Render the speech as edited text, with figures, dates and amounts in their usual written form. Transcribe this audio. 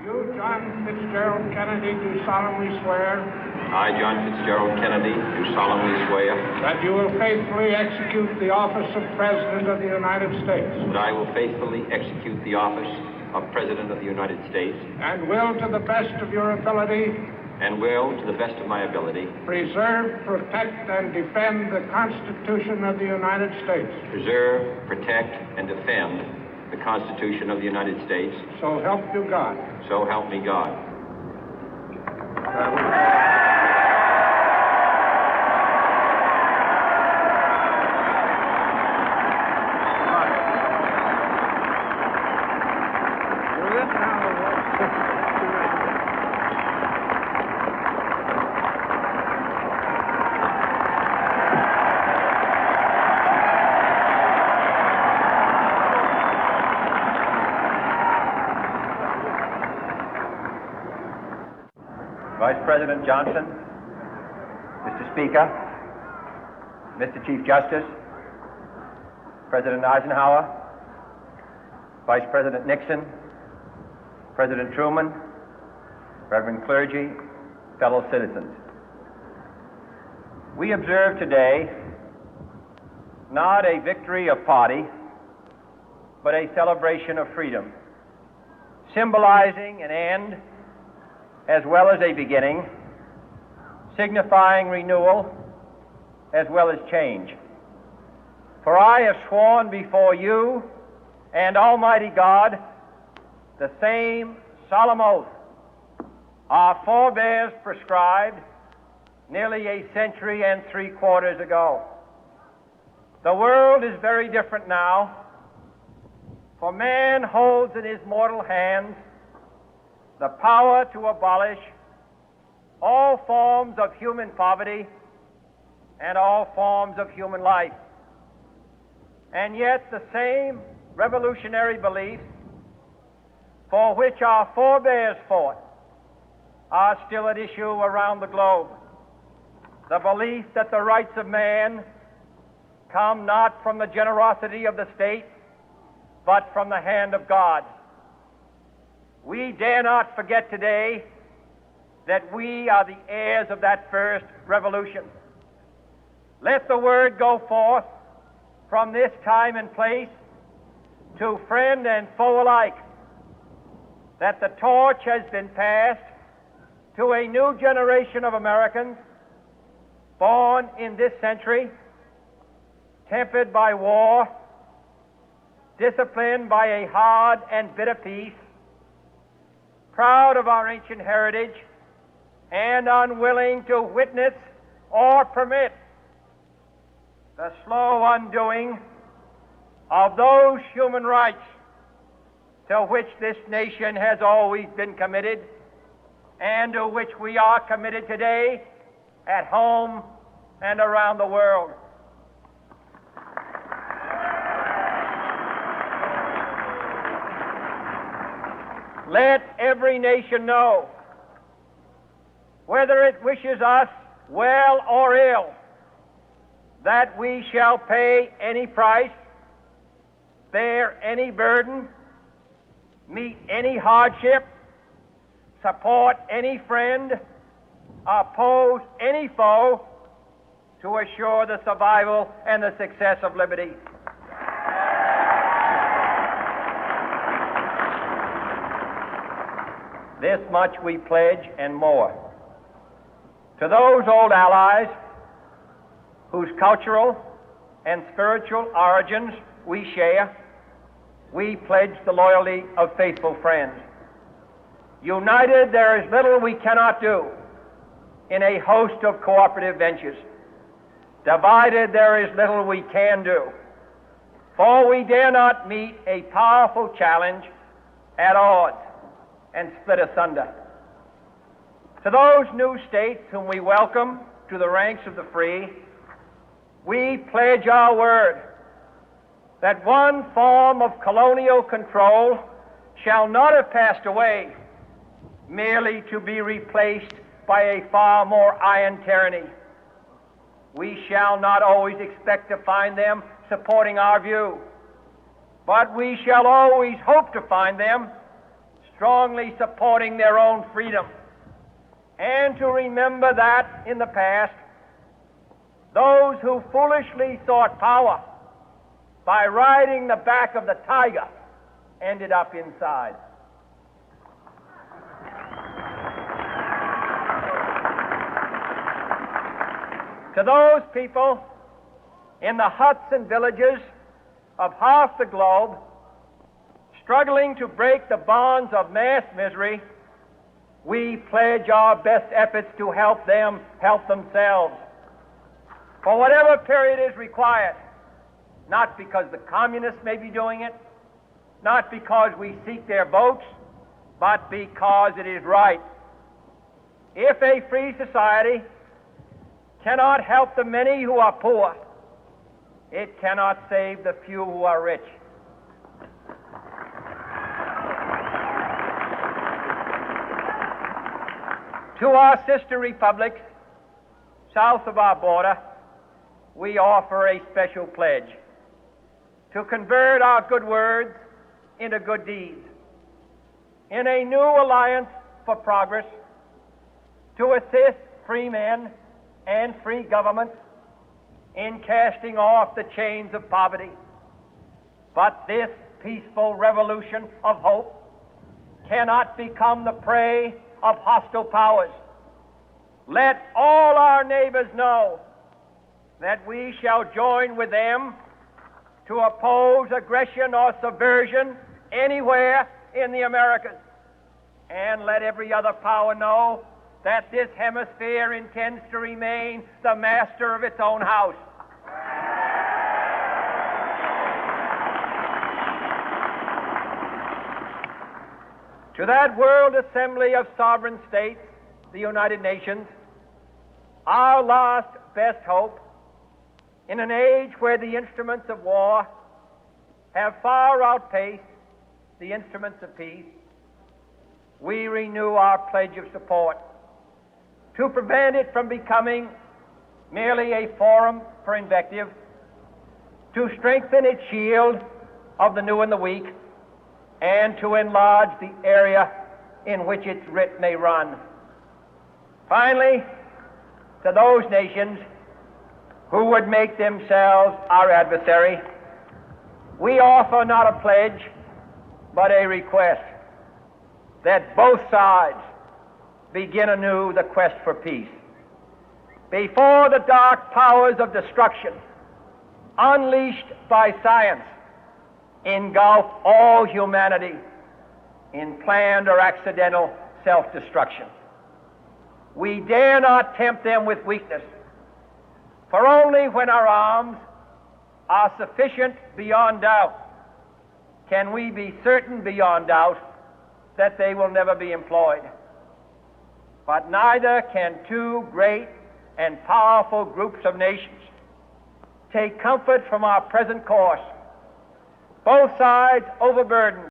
You, John Fitzgerald Kennedy, do solemnly swear. I, John Fitzgerald Kennedy, do solemnly swear. That you will faithfully execute the office of President of the United States. That I will faithfully execute the office of President of the United States. And will, to the best of your ability. And will, to the best of my ability. Preserve, protect, and defend the Constitution of the United States. Preserve, protect, and defend the Constitution of the United States. So help you God. So help me God. Vice President Johnson, Mr. Speaker, Mr. Chief Justice, President Eisenhower, Vice President Nixon, President Truman, Reverend clergy, fellow citizens. We observe today not a victory of party, but a celebration of freedom, symbolizing an end as well as a beginning, signifying renewal as well as change. For I have sworn before you and Almighty God the same solemn oath our forebears prescribed nearly a century and 3/4 ago. The world is very different now, for man holds in his mortal hands the power to abolish all forms of human poverty and all forms of human life. And yet the same revolutionary beliefs for which our forebears fought are still at issue around the globe. The belief that the rights of man come not from the generosity of the state, but from the hand of God. We dare not forget today that we are the heirs of that first revolution. Let the word go forth from this time and place to friend and foe alike that the torch has been passed to a new generation of Americans born in this century, tempered by war, disciplined by a hard and bitter peace, proud of our ancient heritage, and unwilling to witness or permit the slow undoing of those human rights to which this nation has always been committed and to which we are committed today at home and around the world. Let every nation know, whether it wishes us well or ill, that we shall pay any price, bear any burden, meet any hardship, support any friend, oppose any foe to assure the survival and the success of liberty. This much we pledge and more. To those old allies whose cultural and spiritual origins we share, we pledge the loyalty of faithful friends. United, there is little we cannot do in a host of cooperative ventures. Divided, there is little we can do, for we dare not meet a powerful challenge at odds and split asunder. To those new states whom we welcome to the ranks of the free, we pledge our word that one form of colonial control shall not have passed away, merely to be replaced by a far more iron tyranny. We shall not always expect to find them supporting our view, but we shall always hope to find them strongly supporting their own freedom, and to remember that in the past, those who foolishly sought power by riding the back of the tiger ended up inside. To those people in the huts and villages of half the globe struggling to break the bonds of mass misery, we pledge our best efforts to help them help themselves for whatever period is required, not because the communists may be doing it, not because we seek their votes, but because it is right. If a free society cannot help the many who are poor, it cannot save the few who are rich. To our sister republics south of our border, we offer a special pledge to convert our good words into good deeds, in a new alliance for progress, to assist free men and free governments in casting off the chains of poverty. But this peaceful revolution of hope cannot become the prey of hostile powers. Let all our neighbors know that we shall join with them to oppose aggression or subversion anywhere in the Americas. And let every other power know that this hemisphere intends to remain the master of its own house. To that World Assembly of Sovereign States, the United Nations, our last best hope, in an age where the instruments of war have far outpaced the instruments of peace, we renew our pledge of support to prevent it from becoming merely a forum for invective, to strengthen its shield of the new and the weak, and to enlarge the area in which its writ may run. Finally, to those nations who would make themselves our adversary, we offer not a pledge, but a request that both sides begin anew the quest for peace. Before the dark powers of destruction, unleashed by science, engulf all humanity in planned or accidental self-destruction, we dare not tempt them with weakness, for only when our arms are sufficient beyond doubt can we be certain beyond doubt that they will never be employed. But neither can two great and powerful groups of nations take comfort from our present course, both sides overburdened